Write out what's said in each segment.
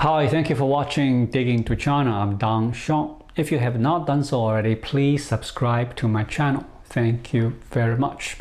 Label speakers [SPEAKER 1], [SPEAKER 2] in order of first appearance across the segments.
[SPEAKER 1] Hi, thank you for watching Digging to China. I'm Dang Xiong. If you have not done so already, please subscribe to my channel. Thank you very much.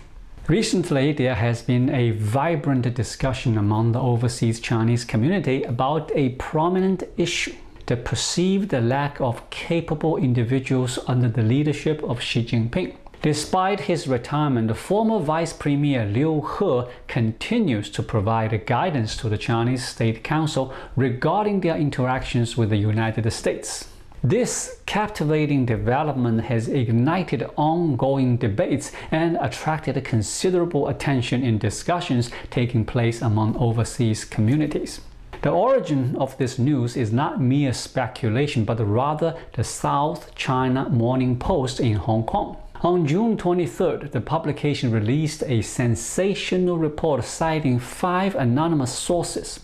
[SPEAKER 1] Recently, there has been a vibrant discussion among the overseas Chinese community about a prominent issue: the perceived lack of capable individuals under the leadership of Xi Jinping. Despite his retirement, the former Vice Premier Liu He continues to provide guidance to the Chinese State Council regarding their interactions with the United States. This captivating development has ignited ongoing debates and attracted considerable attention in discussions taking place among overseas communities. The origin of this news is not mere speculation, but rather the South China Morning Post in Hong Kong. On June 23rd, the publication released a sensational report citing 5 anonymous sources.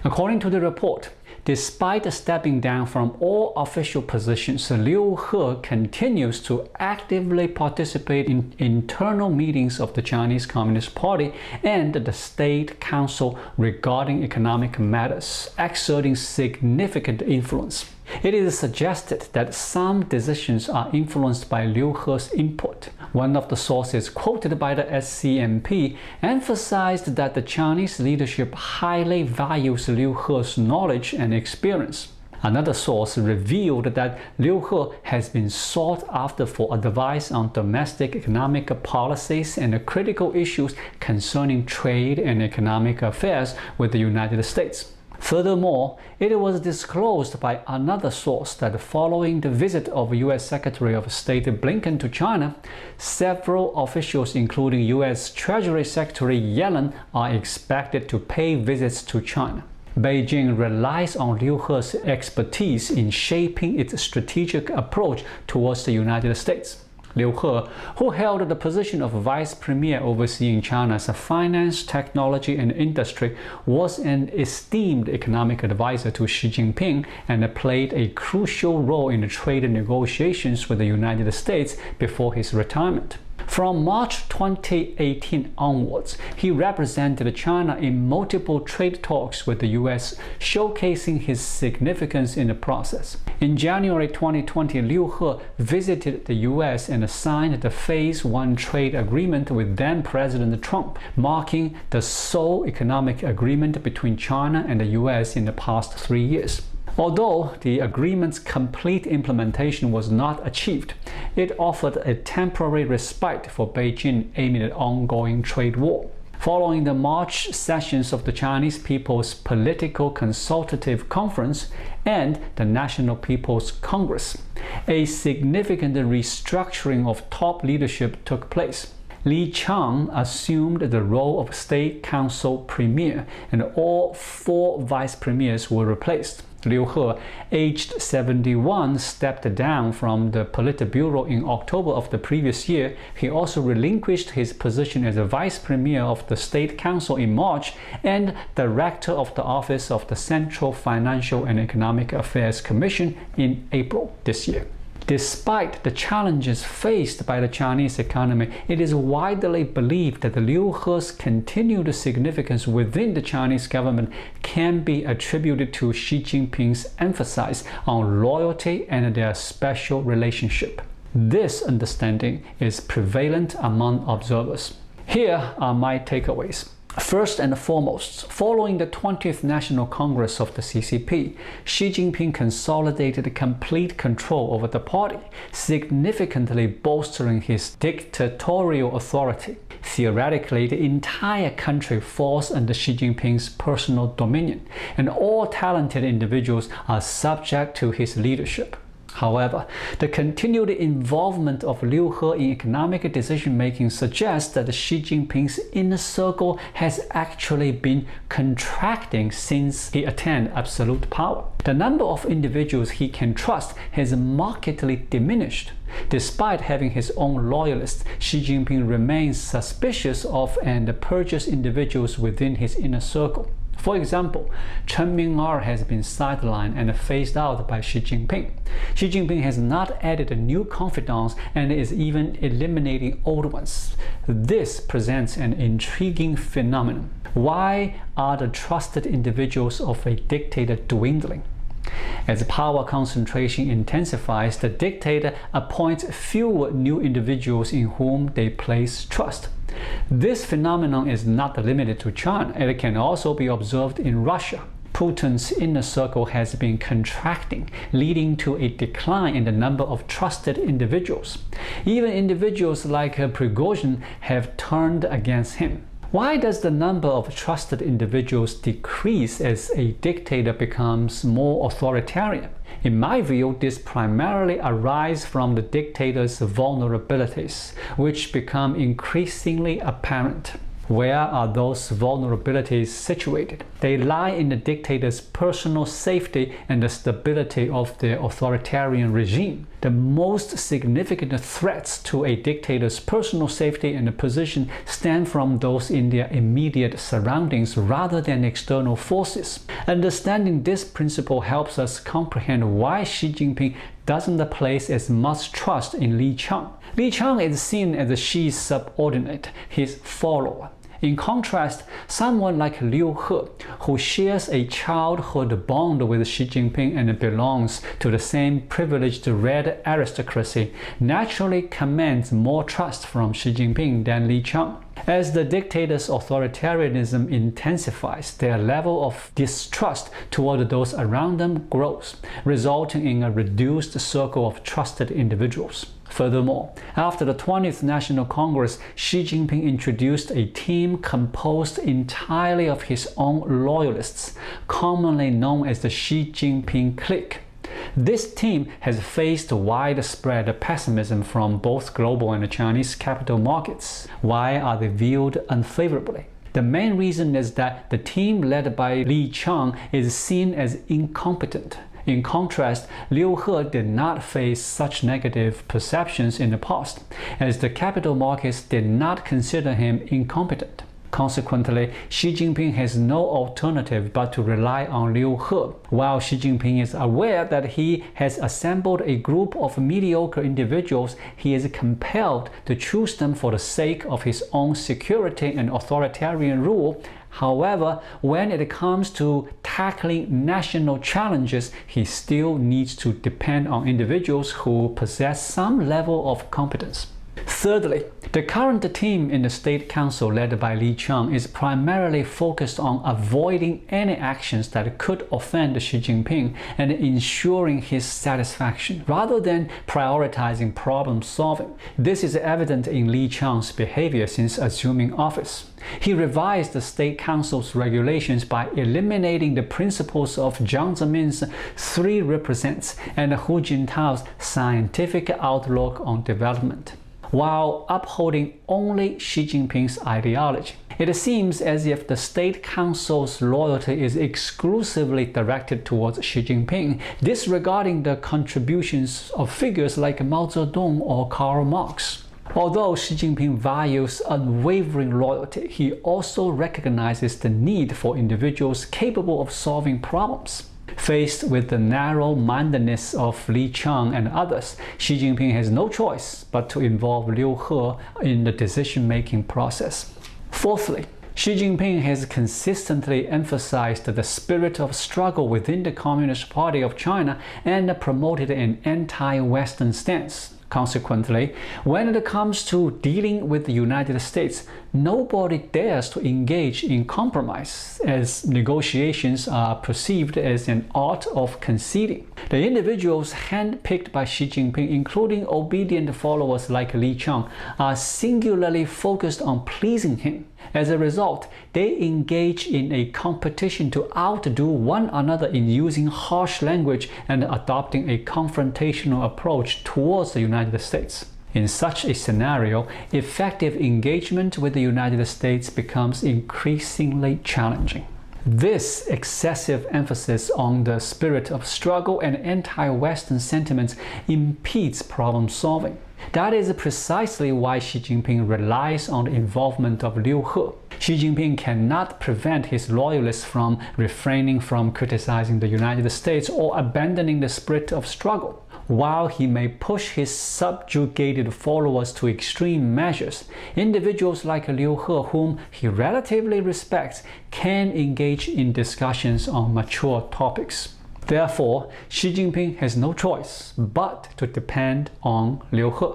[SPEAKER 1] According to the report, despite stepping down from all official positions, Liu He continues to actively participate in internal meetings of the Chinese Communist Party and the State Council regarding economic matters, exerting significant influence. It is suggested that some decisions are influenced by Liu He's input. One of the sources quoted by the SCMP emphasized that the Chinese leadership highly values Liu He's knowledge and experience. Another source revealed that Liu He has been sought after for advice on domestic economic policies and critical issues concerning trade and economic affairs with the United States. Furthermore, it was disclosed by another source that following the visit of U.S. Secretary of State Blinken to China, several officials, including U.S. Treasury Secretary Yellen, are expected to pay visits to China. Beijing relies on Liu He's expertise in shaping its strategic approach towards the United States. Liu He, who held the position of Vice Premier overseeing China's finance, technology, and industry, was an esteemed economic advisor to Xi Jinping and played a crucial role in the trade negotiations with the United States before his retirement. From March 2018 onwards, he represented China in multiple trade talks with the US, showcasing his significance in the process. In January 2020, Liu He visited the US and signed the Phase 1 trade agreement with then-President Trump, marking the sole economic agreement between China and the US in the past 3 years. Although the agreement's complete implementation was not achieved, it offered a temporary respite for Beijing amid ongoing trade war. Following the March sessions of the Chinese People's Political Consultative Conference and the National People's Congress, a significant restructuring of top leadership took place. Li Qiang assumed the role of State Council Premier, and all 4 vice premiers were replaced. Liu He, aged 71, stepped down from the Politburo in October of the previous year. He also relinquished his position as a Vice Premier of the State Council in March and Director of the Office of the Central Financial and Economic Affairs Commission in April this year. Despite the challenges faced by the Chinese economy, it is widely believed that Liu He's continued significance within the Chinese government can be attributed to Xi Jinping's emphasis on loyalty and their special relationship. This understanding is prevalent among observers. Here are my takeaways. First and foremost, following the 20th National Congress of the CCP, Xi Jinping consolidated complete control over the party, significantly bolstering his dictatorial authority. Theoretically, the entire country falls under Xi Jinping's personal dominion, and all talented individuals are subject to his leadership. However, the continued involvement of Liu He in economic decision-making suggests that Xi Jinping's inner circle has actually been contracting since he attained absolute power. The number of individuals he can trust has markedly diminished. Despite having his own loyalists, Xi Jinping remains suspicious of and purges individuals within his inner circle. For example, Chen Ming-er has been sidelined and phased out by Xi Jinping. Xi Jinping has not added new confidants and is even eliminating old ones. This presents an intriguing phenomenon. Why are the trusted individuals of a dictator dwindling? As power concentration intensifies, the dictator appoints fewer new individuals in whom they place trust. This phenomenon is not limited to China. It can also be observed in Russia. Putin's inner circle has been contracting, leading to a decline in the number of trusted individuals. Even individuals like Prigozhin have turned against him. Why does the number of trusted individuals decrease as a dictator becomes more authoritarian? In my view, this primarily arises from the dictator's vulnerabilities, which become increasingly apparent. Where are those vulnerabilities situated? They lie in the dictator's personal safety and the stability of the authoritarian regime. The most significant threats to a dictator's personal safety and position stem from those in their immediate surroundings rather than external forces. Understanding this principle helps us comprehend why Xi Jinping doesn't place as much trust in Li Qiang. Li Qiang is seen as Xi's subordinate, his follower. In contrast, someone like Liu He, who shares a childhood bond with Xi Jinping and belongs to the same privileged red aristocracy, naturally commands more trust from Xi Jinping than Li Qiang. As the dictator's authoritarianism intensifies, their level of distrust toward those around them grows, resulting in a reduced circle of trusted individuals. Furthermore, after the 20th National Congress, Xi Jinping introduced a team composed entirely of his own loyalists, commonly known as the Xi Jinping clique. This team has faced widespread pessimism from both global and Chinese capital markets. Why are they viewed unfavorably? The main reason is that the team led by Li Qiang is seen as incompetent. In contrast, Liu He did not face such negative perceptions in the past, as the capital markets did not consider him incompetent. Consequently, Xi Jinping has no alternative but to rely on Liu He. While Xi Jinping is aware that he has assembled a group of mediocre individuals, he is compelled to choose them for the sake of his own security and authoritarian rule. However, when it comes to tackling national challenges, he still needs to depend on individuals who possess some level of competence. Thirdly, the current team in the State Council led by Li Qiang is primarily focused on avoiding any actions that could offend Xi Jinping and ensuring his satisfaction, rather than prioritizing problem solving. This is evident in Li Qiang's behavior since assuming office. He revised the State Council's regulations by eliminating the principles of Jiang Zemin's 3 represents and Hu Jintao's scientific outlook on development, while upholding only Xi Jinping's ideology. It seems as if the State Council's loyalty is exclusively directed towards Xi Jinping, disregarding the contributions of figures like Mao Zedong or Karl Marx. Although Xi Jinping values unwavering loyalty, he also recognizes the need for individuals capable of solving problems. Faced with the narrow-mindedness of Li Qiang and others, Xi Jinping has no choice but to involve Liu He in the decision-making process. Fourthly, Xi Jinping has consistently emphasized the spirit of struggle within the Communist Party of China and promoted an anti-Western stance. Consequently, when it comes to dealing with the United States, nobody dares to engage in compromise, as negotiations are perceived as an art of conceding. The individuals handpicked by Xi Jinping, including obedient followers like Li Qiang, are singularly focused on pleasing him. As a result, they engage in a competition to outdo one another in using harsh language and adopting a confrontational approach towards the United States. In such a scenario, effective engagement with the United States becomes increasingly challenging. This excessive emphasis on the spirit of struggle and anti-Western sentiments impedes problem solving. That is precisely why Xi Jinping relies on the involvement of Liu He. Xi Jinping cannot prevent his loyalists from refraining from criticizing the United States or abandoning the spirit of struggle. While he may push his subjugated followers to extreme measures, individuals like Liu He, whom he relatively respects, can engage in discussions on mature topics. Therefore, Xi Jinping has no choice but to depend on Liu He.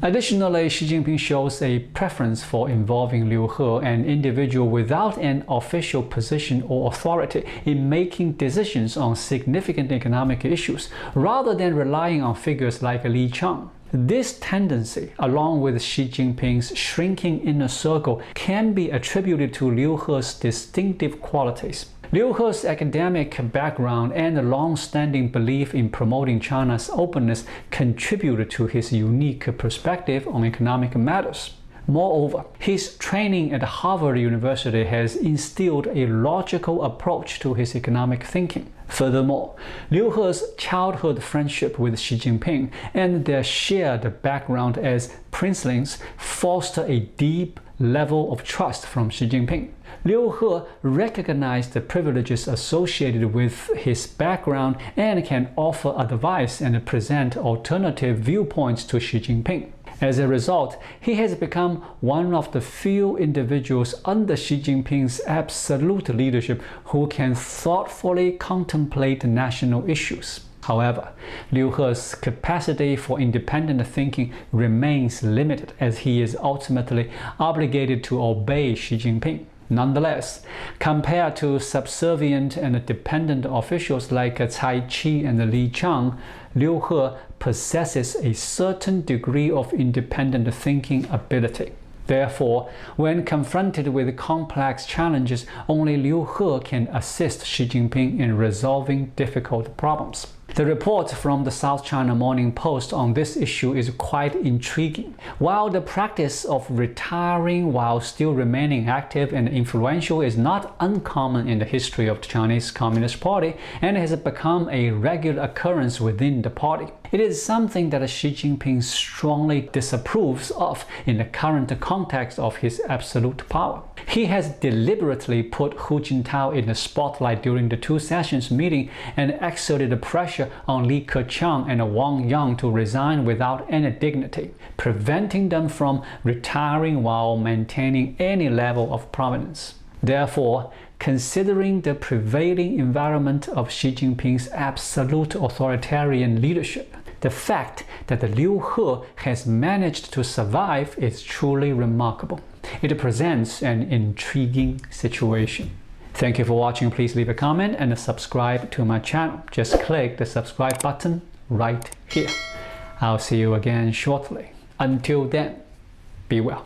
[SPEAKER 1] Additionally, Xi Jinping shows a preference for involving Liu He, an individual without an official position or authority, in making decisions on significant economic issues, rather than relying on figures like Li Chang. This tendency, along with Xi Jinping's shrinking inner circle, can be attributed to Liu He's distinctive qualities. Liu He's academic background and long-standing belief in promoting China's openness contributed to his unique perspective on economic matters. Moreover, his training at Harvard University has instilled a logical approach to his economic thinking. Furthermore, Liu He's childhood friendship with Xi Jinping and their shared background as princelings foster a deep level of trust from Xi Jinping. Liu He recognized the privileges associated with his background and can offer advice and present alternative viewpoints to Xi Jinping. As a result, he has become one of the few individuals under Xi Jinping's absolute leadership who can thoughtfully contemplate national issues. However, Liu He's capacity for independent thinking remains limited, as he is ultimately obligated to obey Xi Jinping. Nonetheless, compared to subservient and dependent officials like Cai Qi and Li Chang, Liu He possesses a certain degree of independent thinking ability. Therefore, when confronted with complex challenges, only Liu He can assist Xi Jinping in resolving difficult problems. The report from the South China Morning Post on this issue is quite intriguing. While the practice of retiring while still remaining active and influential is not uncommon in the history of the Chinese Communist Party and has become a regular occurrence within the party, it is something that Xi Jinping strongly disapproves of in the current context of his absolute power. He has deliberately put Hu Jintao in the spotlight during the Two Sessions meeting and exerted pressure on Li Keqiang and Wang Yang to resign without any dignity, preventing them from retiring while maintaining any level of prominence. Therefore, considering the prevailing environment of Xi Jinping's absolute authoritarian leadership, the fact that Liu He has managed to survive is truly remarkable. It presents an intriguing situation. Thank you for watching. Please leave a comment and subscribe to my channel. Just click the subscribe button right here. I'll see you again shortly. Until then, be well.